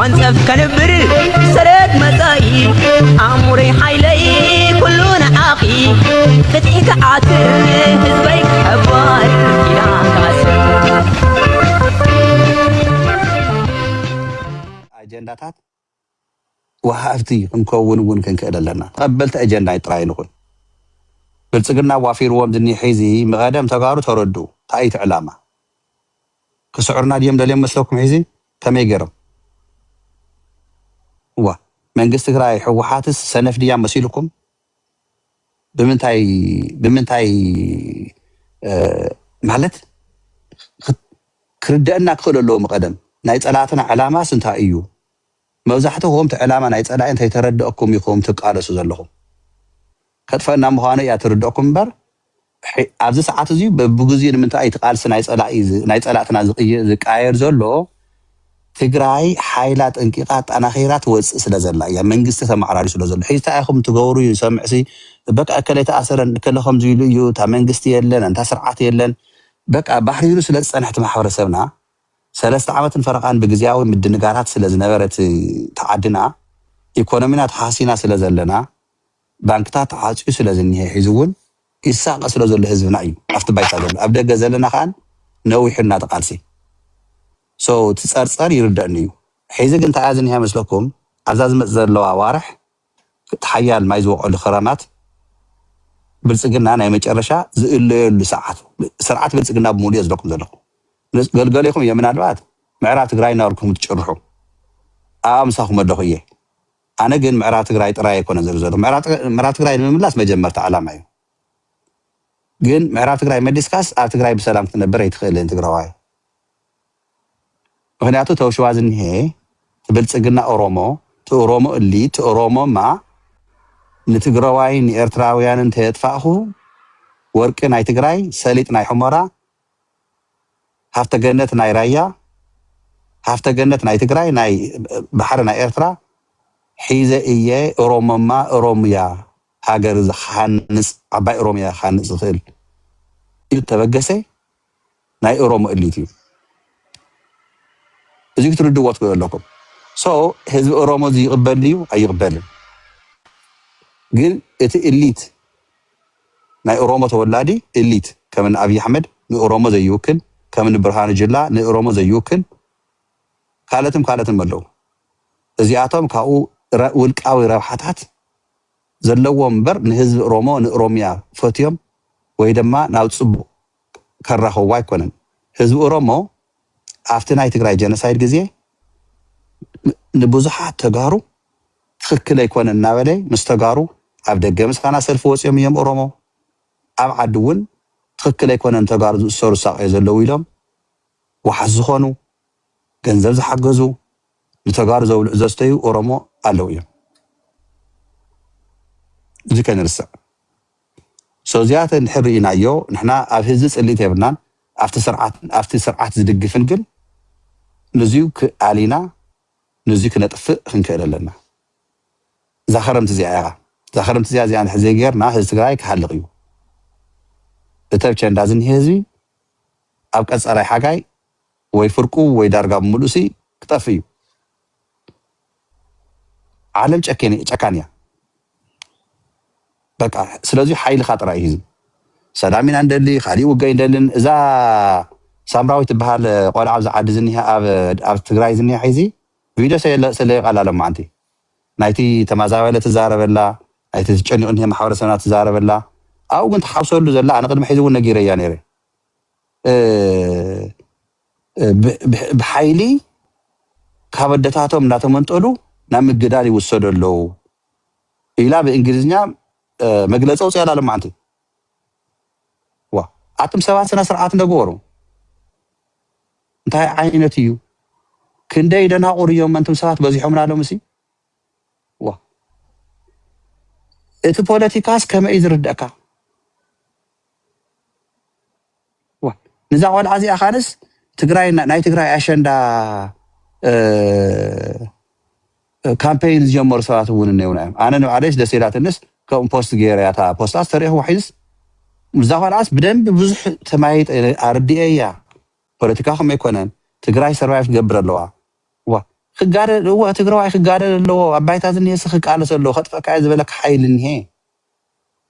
وانسف كنبر سرد مزاي عمري حيلي كلنا عاقي فتحك عاتر هزبيك حبار يا كاسر أجندات وهافتي نكون ون كان كذا لنا قبلت أجندة يطلع نقول بلصقنا وافير ومدني حيزي مقدم تقارو تردو تايت علامة كسعرنا اليوم دليل مسلوكم حيزي كم يقرب وا من قست قراي حوحاتس سنف ديام مسيلكم بمنتاي مالت كردنا كل له مقدم نايت علاتنا علامة سنتا إيو موزحته هم تعلامة نايت على أنت يتردأكم يقوم تقالسوا زلهم كتفنا مهانة يتردأكم بر عبد ساعات زي بجزء من تايت قالس نايت علاتنا زك عير زلو تجراي حيلات انقطاع أنا خيرات وسلازل يا من قست سمع على سلازل حيث تأخذ تجوري يسمع سي بق أكلت أثرا كلهم زيلو يو تمن قست يلن أنت سرعات يلن بق بحري سلاز أنا حتى محور سبنا ثلاث عامات فرقان بجزياوي من الدنجارات سلاز نبرت تعدنا إيكونومينا تحسينا سلازلنا بانكتات عاجز سلازني حيزون إساق سلازل حزبنا أيو أفت بيت هذا أبدأ جزلنا خان نوي حنا تقالسي so تصار يردنيو حيزة كنت عايزني مثلكم عزاز مزر لو عوارح تحيال ما يزوق الخرامات بلصقنا أنا متجرشة زل سرعات بلصقنا بمولي أزلكم زلكم قال لكم يا من الوقت معرات قراينا لكم تشرحوا مساكم الدخية أنا جن معرات قراي تراي كنا زلزل معرات قراي من الناس ما جمرت على معي جن معرات قراي مديسكاس عرفت قراي بسلام تنبر يتخيل أنت قراي وهناته توشوازن هي بلصقنا أورومو اللي أورومو ما نتقراوي نيرتراويان انت يدفعه ورك ناي تقراي سليت ناي حمرا هافتا جنة ناي رايا هافتا جنة ناي تقراي ناي بحر ناي إرترا حيزة إيه أورومو ما أوروميا هاجر خانس عباي أوروميا خانس خيل يتبقسي ناي أورومو اللي تيو زي تردوا واتقول لكم so حزب أورومو زي يقبل ليو أي يقبل قل إليت ناي أورومو تولادي إليت كمن أبي أحمد نأورومو زي يوكل كمن برهان جلا نأورومو زي يوكل كالتم ملو زياتهم كاو ولك أو روحاتات زلوا مبر نهزب أورومو نأوروميا فتيوم ويدما ناوتصبو كرهو وايكونن حزب أورومو أفتنا يتقرأ جنسايد جزية نبوزحات تجارو تخكل يكون النابلي مستجارو عبد الجمس كان سلف وسيم يوم أورومو أب عدون تخكل يكون تجارو الصور ساق يزلوا يلهم وحزخانو جنزب حجزو نتجارو زستيو أورومو علويا ذي كان الرسا سوزيات نحرينا يو نحنا أفهزس اللي تبنان أفتي سرعات زدق فنقل نزيوك علينا نزيك نطفئ خنكيل لنا زخرمت زي عن حزي غيرنا حزي تግራይ كحلقيو እተብቸ እንዳዝን ህዝቢ ኣብ ቀጻላይ ሓጋይ ወይ ፍርቁ ወይ ዳርጋ ሙሉሲ ክጠፍዩ ዓለም ጨካንያ በቃ ስለዚህ ኃይል ኻጥራ ይህዝብ ሰላሚና እንደሊ ኻሊ ወጋይ እንደልን እዛ ሳምራዊት በሃል ቆልዓ ኣብ ዝዓዲ ዝኒሃ ኣብ ትግራይ ዝኒሃ ሒዚ ቪድዮ ስለይቃላለም ማንቲ ናይቲ ተማዛበለ ተዛረበላ ናይቲ ተጨኒቁን ማሕበረሰብና ተዛረበላ أو كنت حاصل له زلا أنا قد محيزون نجيري يعني بحيلي كابدتاتهم ناتهم انتقلوا نعم الجداري والسودر له إلا بإنجليزنا مجلس أو سيالا لما عنتي عتم 7 سنة سرعات نجورو انتهي عينتيو كندي دنا قريوم أنتم ساعات بزيحهم على مسي إنت بوليتيكاس كما يزردك نزاع والعزي أخانس تقرأي ناي تقرأي عشان دا كامبين جمر ساعات ونني أنا نعرف دسيلات الناس كم بوست جيرياتا بوستات تريه وحيز نزاع والعز بدن ببزح تمايت أردي أيا بوليتيكا هم يكونن تقرأي سروايف قبر اللواء ክጋደል هو ትግራዋይ ክጋደል ኣለዎ ኣብ ባይታ ዝኒሄ ክቃለስ ኣለዎ ከጥፈካ ዝበለክ ሓይል እኒሄ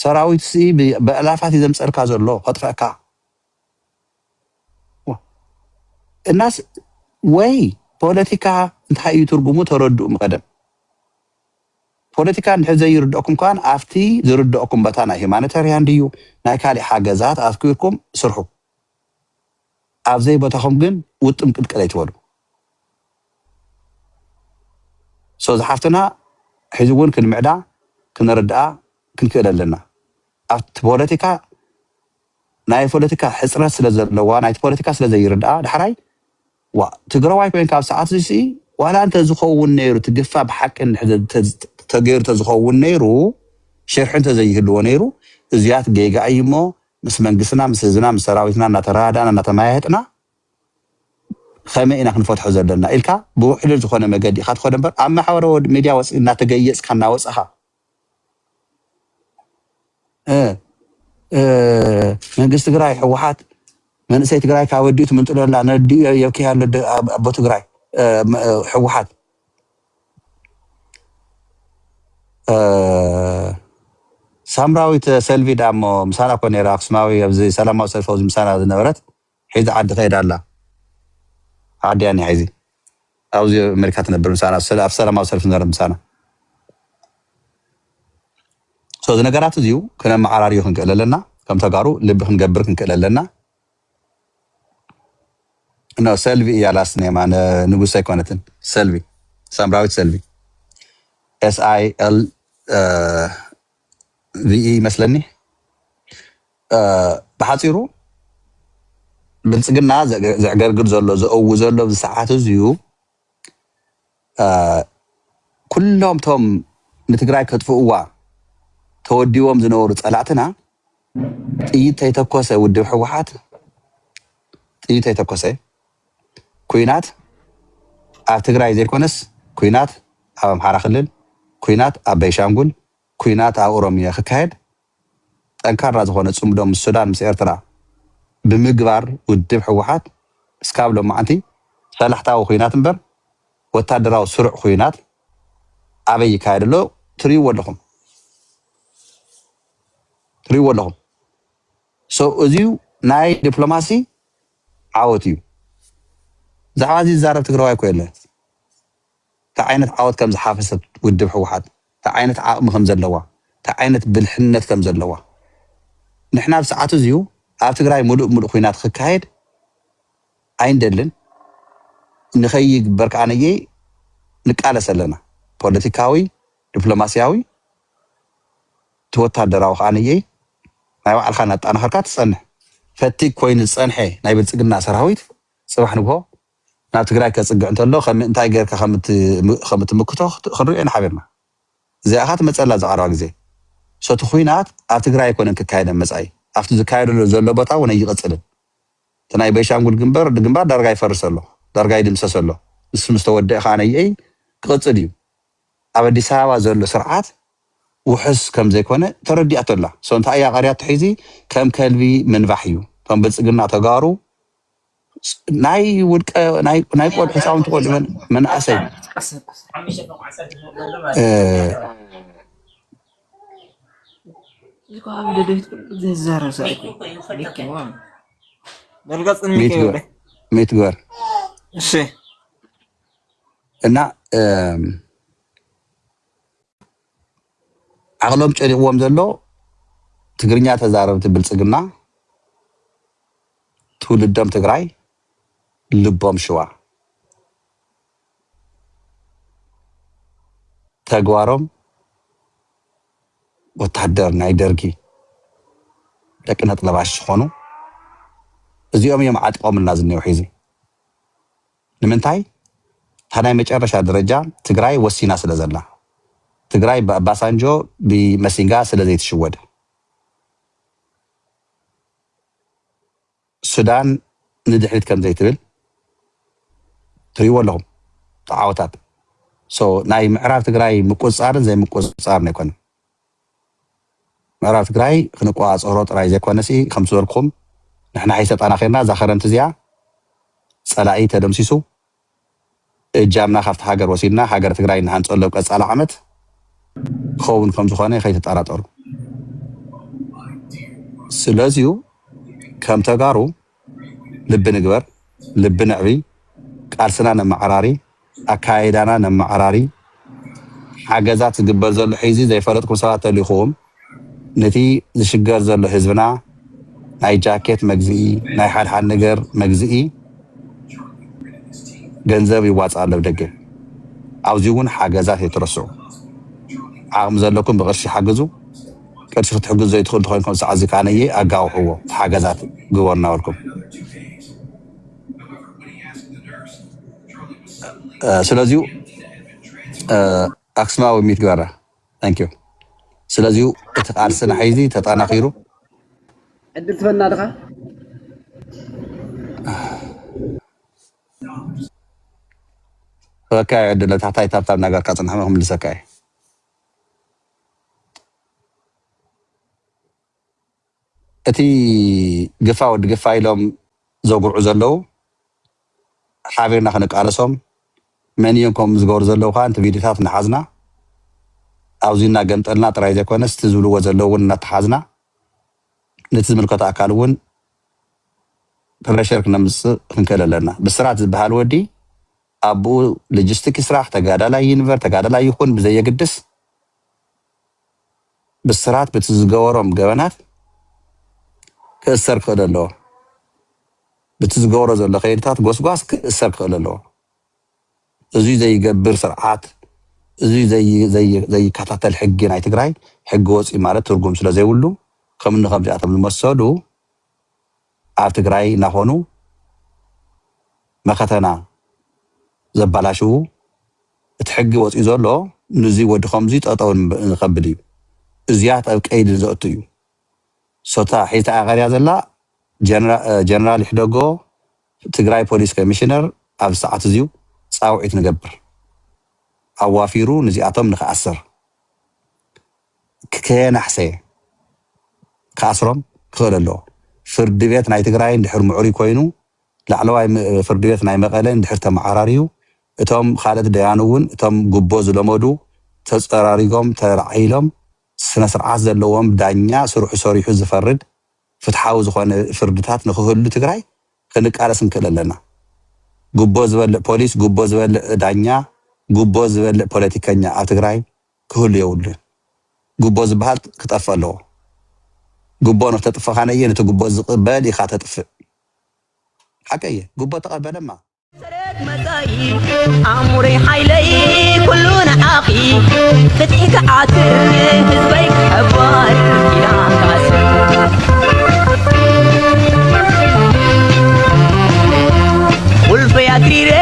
ሰራዊት ሲ በእላፋት ይዘምፀልካ ዘሎ ከጥፈካ الناس ወይ ፖለቲካ እንታይ እዩ ትርጉሙ ተረድኡ መቀደም ፖለቲካ ንሕዘ ይርድአኩም ካን ኣፍቲ ዝርድአኩም በታ ናይ ሂማኒታርያን ድዩ ናይ ካልእ ሓገዛት ኣትኩርኩም ስርሑ ኣብ ዘይ ቦታኹም ግን ውጥም ቅልቅል ኣይትበሉ ሶ ዝሓፍትና ሕዚ እውን ክንምዕዳ ክንርድኣ ክንክእል ኣለና ኣብቲ ፖለቲካ ናይ ፖለቲካ ሕፅረት ስለ ዘለዋ ናይ ፖለቲካ ስለ ዘይርድኣ ድሕራይ ትግራዋይ ኮይንካ ኣብ ሰዓት እዚ ዋላ እንተ ዝኸውን ነይሩ ትግፋ ብሓቂ ተገይሩ ተዝኸውን ነይሩ ሽርሒ እንተዘይህልዎ ነይሩ እዚያት ጌጋ እዩ እሞ ምስ መንግስትና ምስ ህዝብና ምስ ሰራዊትና እናተራዳእና እናተማያየጥና ከመይ ኢና ክንፈትሖ ዘለና ኢልካ ብውሕሉል ዝኾነ መገዲ ኢኻ ትኸደ እምበር ኣብ ማሕበራዊ ሚድያ ወፂእ እናተገየፅካ እናወፅኻ መንግስቲ ትግራይ ሕወሓት መንእሰይ ትግራይ ካብ ወዲኡ ትምንጥለላ ነዲኡ የብኪያ ኣሎ ኣቦ ትግራይ ሕወሓት ሳምራዊት ሰልቪ ዳሞ ምሳና ኮ ነይራ ኣክሱማዊ ኣብዚ ሰላማዊ ሰልፊ ኣብዚ ምሳና ዝነበረት ሒዛ ዓዲ ከይዳ ኣላ ዓዲ ያኒ ሒዚ ኣብዚ ኣሜሪካ ትነብር ምሳና ኣብ ሰላማዊ ሰልፊ ዝነበረ ምሳና ሶ እዚ ነገራት እዚኡ ክነመዓራርዩ ክንክእል ኣለና ከም ተጋሩ ልቢ ክንገብር ክንክእል ኣለና No, Selvi እያ ላስት ኔማ ንጉስ ኣይኮነትን ሰልቪ ሳምራዊት ሰልቪ SILVE ይመስለኒ ብሓፂሩ ብልፅግና ዘዕገርግር ዘሎ ዘእው ዘሎ ብሰዓት እዚኡ ኩሎም ቶም ንትግራይ ከጥፍእዋ ተወዲቦም ዝነበሩ ፀላእትና ጥይት ተይተኮሰ ውድብ ሕወሓት ጥይት ተይተኮሰ ኩናት ኣብ ትግራይ ዘይኮነስ ኩናት ኣብ ኣምሓራ ክልል ኩናት ኣብ ቤንሻንጉል ኩናት ኣብ ኦሮሚያ ክካየድ ጠንካራ ዝኾነ ፅምዶም ምስ ሱዳን ምስ ኤርትራ ብምግባር ውድብ ሕወሓት እስካብ ሎማዓንቲ ሰላሕታዊ ኩናት እምበር ወታደራዊ ስሩዕ ኩናት ኣበይ ይካየድ ኣሎ ትርእይዎ ኣለኹም ሶ እዚዩ ናይ ዲፕሎማሲ ዓወት እዩ ዛዕባ እዚ ዝዛረብ ትግራዋይ ኮ የለን እንታይ ዓይነት ዓወት ከም ዝሓፈሰት ውድብ ሕወሓት እንታይ ዓይነት ዓቕሚ ከም ዘለዋ እንታይ ዓይነት ብልሕነት ከም ዘለዋ ንሕና ብሰዓቱ እዚዩ ኣብ ትግራይ ሙሉእ ኩናት ክካየድ ኣይንደልን ንኸይግበር ከዓነየ ንቃለስ ኣለና ፖለቲካዊ ዲፕሎማስያዊ ወታደራዊ ከዓነየ ናይ ባዕልካ እናጣናኸርካ ትፀንሕ ፈቲግ ኮይኑ ዝፀንሐ ናይ ብልፅግና ሰራዊት ፅባሕ ንግሆ ናብ ትግራይ ከፅግዕ እንተሎ እንታይ ጌርካ ከም እትምክቶ ክንሪኦ ኢና ሓቢርና እዚኣ ካ ትመፀላ ዝቐረባ ግዜ ሰቲ ኩናት ኣብ ትግራይ ኣይኮነን ክካየደ መፃኢ ኣብቲ ዝካየደሉ ዘሎ ቦታ እውን ኣይቕፅልን እቲ ናይ ቤንሻንጉል ግንባር ዳርጋ ይፈርስ ኣሎ ዳርጋ ይድምሰስ ኣሎ ንሱ ምስ ተወድአ ከዓነየይ ክቕፅል እዩ ኣብ ኣዲስ ኣበባ ዘሎ ስርዓት ውሕስ ከም ዘይኮነ ተረዲኣቶ ኣላ ሶ እንታይ እያ ቀሪያቶ ሒዚ ከም ከልቢ ምንባሕ እዩ ከም ብልፅግና ተጋሩ ናይ ውድቀ ናይ ቆልዑ ህፃውንቲ ቆልዑ መንእሰይ ሚት ግበር እና ዓቕሎም ጨዲቕዎም ዘሎ ትግርኛ ተዛረብቲ ብልፅግና ትውልዶም ትግራይ ልቦም ሽዋ ተግባሮም ወታደር ናይ ደርጊ ደቂ ነጥለባሽ ዝኾኑ እዚኦም እዮም ዓጢቆምልና ዝኒአው ሒዚ ንምንታይ ታናይ መጨረሻ ደረጃ ትግራይ ወሲና ስለ ዘላ ትግራይ ባሳንጆ ብመሲንጋ ስለ ዘይትሽወድ ሱዳን ንድሕሪት ከም ዘይትብል ትሪእዎ ኣለኹም ተዓወታት ሶ ናይ ምዕራብ ትግራይ ምቁፅፃርን ዘይምቁፅፃርን ኣይኮነን ምዕራብ ትግራይ ክንቋፀሮ ጥራይ ዘይኮነሲ ከም ዝበልኩም ንሕና ሓይሰጣና ኸይርና እዛ ኸረንቲ እዚኣ ፀላኢ ተደምሲሱ እጃምና ካብቲ ሃገር ወሲድና ሃገር ትግራይ ንሃንፀሎ ቀጻሊ ዓመት ክኸውን ከም ዝኾነ ከይተጠራጠሩ። ስለዚሁ ከም ተጋሩ ልቢ ንግበር፣ ልቢ ንዕቢ፣ ቃልስና ነመዓራሪ፣ ኣካይዳና ነመዓራሪ፣ ሓገዛት ዝግበር ዘሎ ሒዚ ዘይፈለጥኩም ሰባት ተሊኹም ነቲ ዝሽገር ዘሎ ህዝብና ናይ ጃኬት መግዝኢ ናይ ሓድሓድ ነገር መግዝኢ ገንዘብ ይዋፃ ኣሎ ብደገ። ኣብዚ እውን ሓገዛት የተረስዑ ዓቕሚ ዘለኩም ብቅርሺ ሓግዙ። ቅርሺ ክትሕግዙ ዘይትኽእሉ ኮይንኩም ሰዓዚ ካነየ ኣጋውሕዎ ሓገዛት ግበርና በልኩም። ስለዚሁ ኣክስማዊ ሚት ግበራ ታንኪዩ። ስለዚሁ እቲ ቃልስና ሒዚ ተጠናኺሩ ዕድል ትበና ድኻ ፈካይ ዕድል ታሕታይ ታብታብ ነገር ካፅንሕ ክምልሰካ እየ። እቲ ግፋ ወዲ ግፋ ኢሎም ዘጉርዑ ዘለው ሓቢርና ክንቃለሶም መን እዮም ከም ዝገበሩ ዘለው ከዓንቲ ቪድዮታት እናሓዝና ኣብዚ እናገንጠልና ጥራይ ዘይኮነስ እቲ ዝብልዎ ዘለው እውን እናተሓዝና ነቲ ዝምልከቶ ኣካል እውን ፕሬሸር ክነምፅእ ክንክእል ኣለና። ብስራት ዝበሃል ወዲ ኣቦኡ ሎጂስቲክ ይስራሕ፣ ተጋዳላይ ይንበር፣ ተጋዳላይ ይኹን ብዘየግድስ ብስራት በቲ ዝገበሮም ገበናት ክእሰር ክኽእል ኣለዎ። በቲ ዝገበሮ ዘሎ ከይድታት ጎስጓስ ክእሰር ክኽእል ኣለዎ። እዙይ ዘይገብር ስርዓት፣ እዙይ ዘይከታተል ሕጊ ናይ ትግራይ ሕጊ ወፂኢ ማለት ትርጉም ስለ ዘይብሉ ከምኒ ከምዚኣቶም ዝመሰሉ ኣብ ትግራይ እናኾኑ መኸተና ዘባላሽው እቲ ሕጊ ወፂኡ ዘሎ ንዙይ ወዲ ከምዚ ጠጠው ንኸብል እዩ። እዚያት ኣብ ቀይዲ ዘእቱ እዩ። ሶታ ሒዝታ ኣቐርያ ዘላ ጀነራል ይሕደጎ ትግራይ ፖሊስ ኮሚሽነር ኣብ ሰዓት እዚዩ ፃውዒት ንገብር ኣዋፊሩ ነዚኣቶም ንኽኣስር ከየናሕሰ ክኣስሮም ክኽእል ኣለዎ። ፍርዲ ቤት ናይ ትግራይ እንድሕር ምዑሪ ኮይኑ ላዕለዋይ ፍርዲ ቤት ናይ መቐለ እንድሕር ተመዓራርዩ እቶም ካልኦት ደያኑ እውን እቶም ጉቦ ዝለመዱ ተፀራሪጎም ተራዒሎም ስነ ስርዓት ዘለዎም ዳኛ ስርሑ ሰሪሑ ዝፈርድ ፍትሓዊ ዝኾነ ፍርድታት ንክህሉ ትግራይ ክንቃለስ ንክእል ኣለና። ጉቦ ዝበልዕ ፖሊስ፣ ጉቦ ዝበልዕ ዳኛ፣ ጉቦ ዝበልዕ ፖለቲከኛ ኣብ ትግራይ ክህሉ የብሉን። ጉቦ ዝበሃል ክጠፍእ ኣለዎ። ጉቦ ንክተጥፍእ ካነየ ነቲ ጉቦ ዝቕበል ኢኻ ተጥፍእ። ሓቀየ ጉቦ ተቐበለማ سرد مزاي عمري حيلي كلنا عاقي فتحك عاتر هزبيك حبار إلى كاسر والفياتري